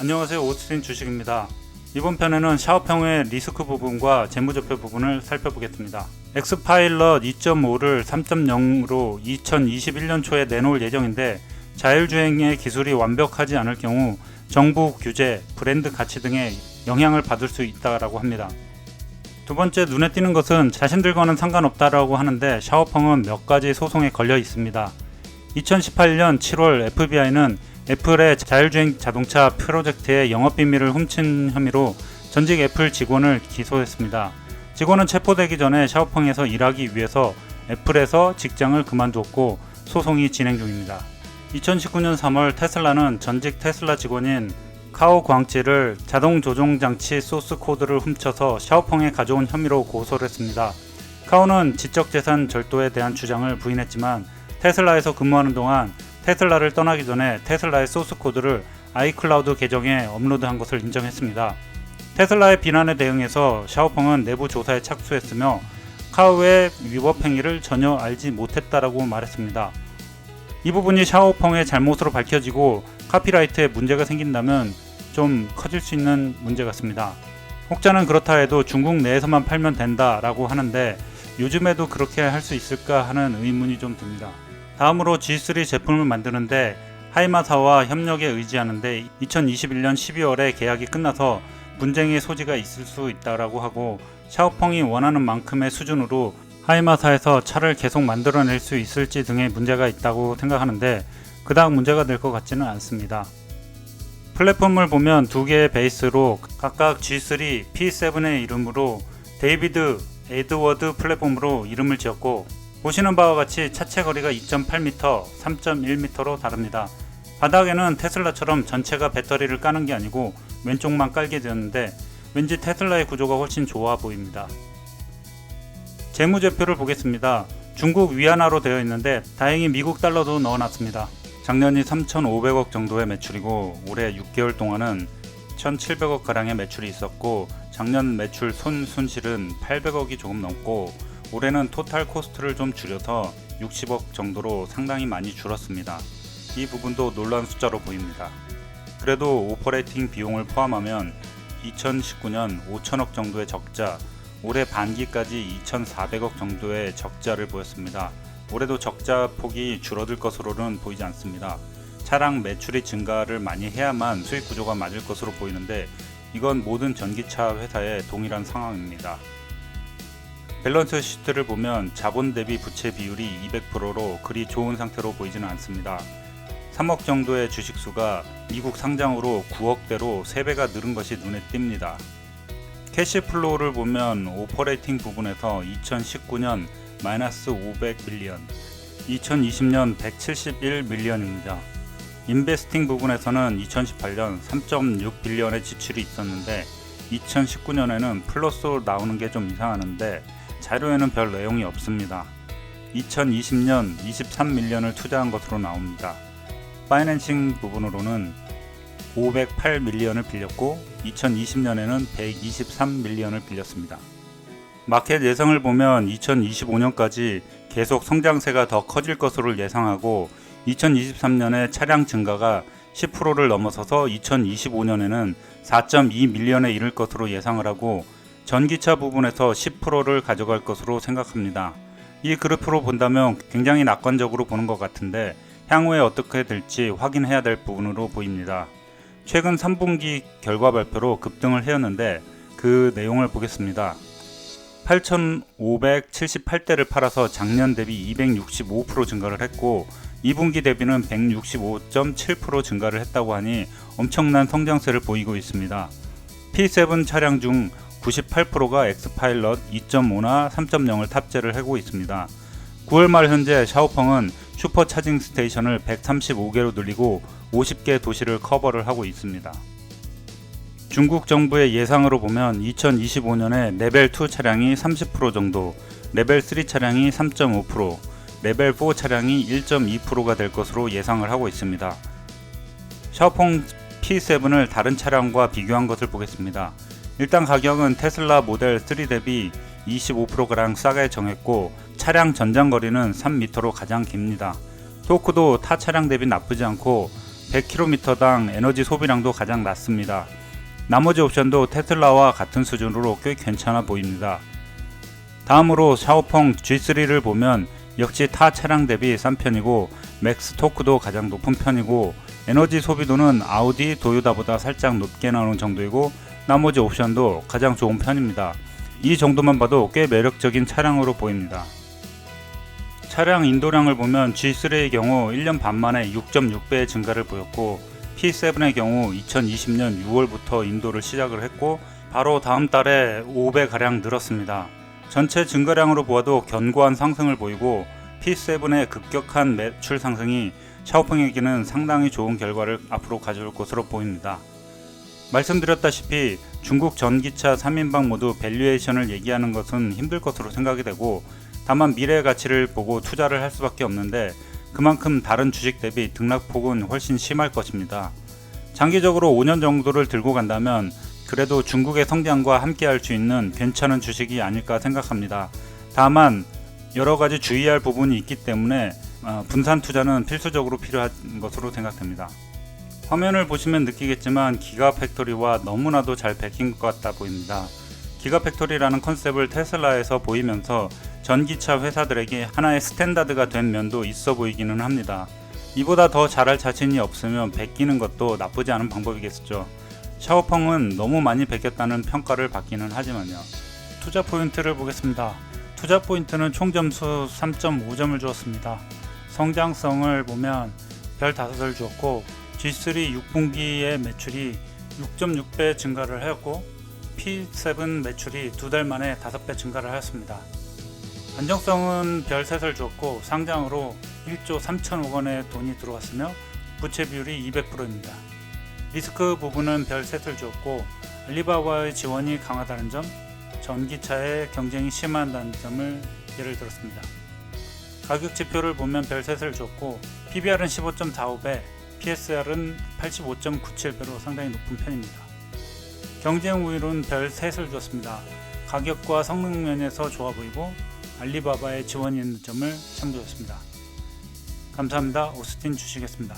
안녕하세요, 오스틴 주식입니다. 이번 편에는 샤오펑의 리스크 부분과 재무제표 부분을 살펴보겠습니다. 엑스파일럿 2.5를 3.0으로 2021년 초에 내놓을 예정인데, 자율주행의 기술이 완벽하지 않을 경우 정부 규제, 브랜드 가치 등에 영향을 받을 수 있다고 합니다. 두 번째, 눈에 띄는 것은 자신들과는 상관없다라고 하는데, 샤오펑은 몇 가지 소송에 걸려 있습니다. 2018년 7월 FBI는 애플의 자율주행 자동차 프로젝트의 영업비밀을 훔친 혐의로 전직 애플 직원을 기소했습니다. 직원은 체포되기 전에 샤오펑에서 일하기 위해서 애플에서 직장을 그만두었고 소송이 진행 중입니다. 2019년 3월 테슬라는 전직 테슬라 직원인 카오 광치를 자동 조종 장치 소스 코드를 훔쳐서 샤오펑에 가져온 혐의로 고소를 했습니다. 카오는 지적재산 절도에 대한 주장을 부인했지만 테슬라에서 근무하는 동안 테슬라를 떠나기 전에 테슬라의 소스 코드를 아이클라우드 계정에 업로드한 것을 인정했습니다. 테슬라의 비난에 대응해서 샤오펑은 내부 조사에 착수했으며 카오의 위법 행위를 전혀 알지 못했다라고 말했습니다. 이 부분이 샤오펑의 잘못으로 밝혀지고 카피라이트에 문제가 생긴다면 좀 커질 수 있는 문제 같습니다. 혹자는 그렇다 해도 중국 내에서만 팔면 된다라고 하는데 요즘에도 그렇게 할 수 있을까 하는 의문이 좀 듭니다. 다음으로 G3 제품을 만드는데 하이마사와 협력에 의지하는데 2021년 12월에 계약이 끝나서 분쟁의 소지가 있을 수 있다고 하고, 샤오펑이 원하는 만큼의 수준으로 하이마사에서 차를 계속 만들어낼 수 있을지 등의 문제가 있다고 생각하는데 그닥 문제가 될 것 같지는 않습니다. 플랫폼을 보면 두 개의 베이스로 각각 G3, P7의 이름으로 데이비드 에드워드 플랫폼으로 이름을 지었고, 보시는 바와 같이 차체 거리가 2.8m, 3.1m로 다릅니다. 바닥에는 테슬라처럼 전체가 배터리를 까는 게 아니고 왼쪽만 깔게 되었는데 왠지 테슬라의 구조가 훨씬 좋아 보입니다. 재무제표를 보겠습니다. 중국 위안화로 되어 있는데 다행히 미국 달러도 넣어놨습니다. 작년이 3,500억 정도의 매출이고 올해 6개월 동안은 1,700억 가량의 매출이 있었고, 작년 매출 손실은 800억이 조금 넘고 올해는 토탈 코스트를 좀 줄여서 60억 정도로 상당히 많이 줄었습니다. 이 부분도 놀라운 숫자로 보입니다. 그래도 오퍼레이팅 비용을 포함하면 2019년 5천억 정도의 적자, 올해 반기까지 2,400억 정도의 적자를 보였습니다. 올해도 적자 폭이 줄어들 것으로는 보이지 않습니다. 차량 매출이 증가를 많이 해야만 수익 구조가 맞을 것으로 보이는데 이건 모든 전기차 회사의 동일한 상황입니다. 밸런스 시트를 보면 자본 대비 부채 비율이 200%로 그리 좋은 상태로 보이지는 않습니다. 3억 정도의 주식수가 미국 상장으로 9억대로 3배가 늘은 것이 눈에 띕니다. 캐시플로우를 보면 오퍼레이팅 부분에서 2019년 마이너스 500밀리언, 2020년 171밀리언입니다. 인베스팅 부분에서는 2018년 3.6빌리언의 지출이 있었는데 2019년에는 플러스로 나오는 게 좀 이상하는데 자료에는 별 내용이 없습니다. 2020년 23밀리언을 투자한 것으로 나옵니다. 파이낸싱 부분으로는 508밀리언을 빌렸고 2020년에는 123밀리언을 빌렸습니다. 마켓 예상을 보면 2025년까지 계속 성장세가 더 커질 것으로 예상하고 2023년에 차량 증가가 10%를 넘어서서 2025년에는 4.2밀리언에 이를 것으로 예상을 하고 전기차 부분에서 10%를 가져갈 것으로 생각합니다. 이 그래프로 본다면 굉장히 낙관적으로 보는 것 같은데 향후에 어떻게 될지 확인해야 될 부분으로 보입니다. 최근 3분기 결과 발표로 급등을 해왔는데 그 내용을 보겠습니다. 8,578대를 팔아서 작년 대비 265% 증가를 했고 2분기 대비는 165.7% 증가를 했다고 하니 엄청난 성장세를 보이고 있습니다. P7 차량 중 98%가 엑스파일럿 2.5나 3.0을 탑재를 하고 있습니다. 9월 말 현재 샤오펑은 슈퍼 차징 스테이션을 135개로 늘리고 50개 도시를 커버를 하고 있습니다. 중국 정부의 예상으로 보면 2025년에 레벨 2 차량이 30% 정도, 레벨 3 차량이 3.5%, 레벨 4 차량이 1.2%가 될 것으로 예상을 하고 있습니다. 샤오펑 P7을 다른 차량과 비교한 것을 보겠습니다. 일단 가격은 테슬라 모델 3 대비 25%가량 싸게 정했고 차량 전장거리는 3m로 가장 깁니다. 토크도 타 차량 대비 나쁘지 않고 100km당 에너지 소비량도 가장 낮습니다. 나머지 옵션도 테슬라와 같은 수준으로 꽤 괜찮아 보입니다. 다음으로 샤오펑 G3를 보면 역시 타 차량 대비 싼 편이고 맥스 토크도 가장 높은 편이고 에너지 소비도는 아우디, 도요타보다 살짝 높게 나오는 정도이고 나머지 옵션도 가장 좋은 편입니다. 이 정도만 봐도 꽤 매력적인 차량으로 보입니다. 차량 인도량을 보면 G3의 경우 1년 반 만에 6.6배의 증가를 보였고 P7의 경우 2020년 6월부터 인도를 시작을 했고 바로 다음 달에 5배가량 늘었습니다. 전체 증가량으로 보아도 견고한 상승을 보이고 P7의 급격한 매출 상승이 샤오펑에게는 상당히 좋은 결과를 앞으로 가져올 것으로 보입니다. 말씀드렸다시피 중국 전기차 3인방 모두 밸류에이션을 얘기하는 것은 힘들 것으로 생각이 되고 다만 미래의 가치를 보고 투자를 할 수밖에 없는데 그만큼 다른 주식 대비 등락폭은 훨씬 심할 것입니다. 장기적으로 5년 정도를 들고 간다면 그래도 중국의 성장과 함께 할 수 있는 괜찮은 주식이 아닐까 생각합니다. 다만 여러가지 주의할 부분이 있기 때문에 분산 투자는 필수적으로 필요한 것으로 생각됩니다. 화면을 보시면 느끼겠지만 기가팩토리와 너무나도 잘 베낀 것 같다 보입니다. 기가팩토리라는 컨셉을 테슬라에서 보이면서 전기차 회사들에게 하나의 스탠다드가 된 면도 있어 보이기는 합니다. 이보다 더 잘할 자신이 없으면 베끼는 것도 나쁘지 않은 방법이겠죠. 샤오펑은 너무 많이 베꼈다는 평가를 받기는 하지만요. 투자 포인트를 보겠습니다. 투자 포인트는 총 점수 3.5점을 주었습니다. 성장성을 보면 별 5을 주었고 G3 6분기의 매출이 6.6배 증가를 하였고 P7 매출이 2달 만에 5배 증가를 하였습니다. 안정성은 별 3을 주었고 상장으로 1조 3천억 원의 돈이 들어왔으며 부채 비율이 200%입니다. 리스크 부분은 별 3을 주었고 알리바바의 지원이 강하다는 점, 전기차의 경쟁이 심하다는 점을 예를 들었습니다. 가격 지표를 보면 별 3을 주었고 PBR은 15.45배, PSR은 85.97배로 상당히 높은 편입니다. 경쟁 우위로는 별 3을 주었습니다. 가격과 성능 면에서 좋아 보이고 알리바바의 지원이 있는 점을 참조했습니다. 감사합니다. 오스틴 주식이었습니다.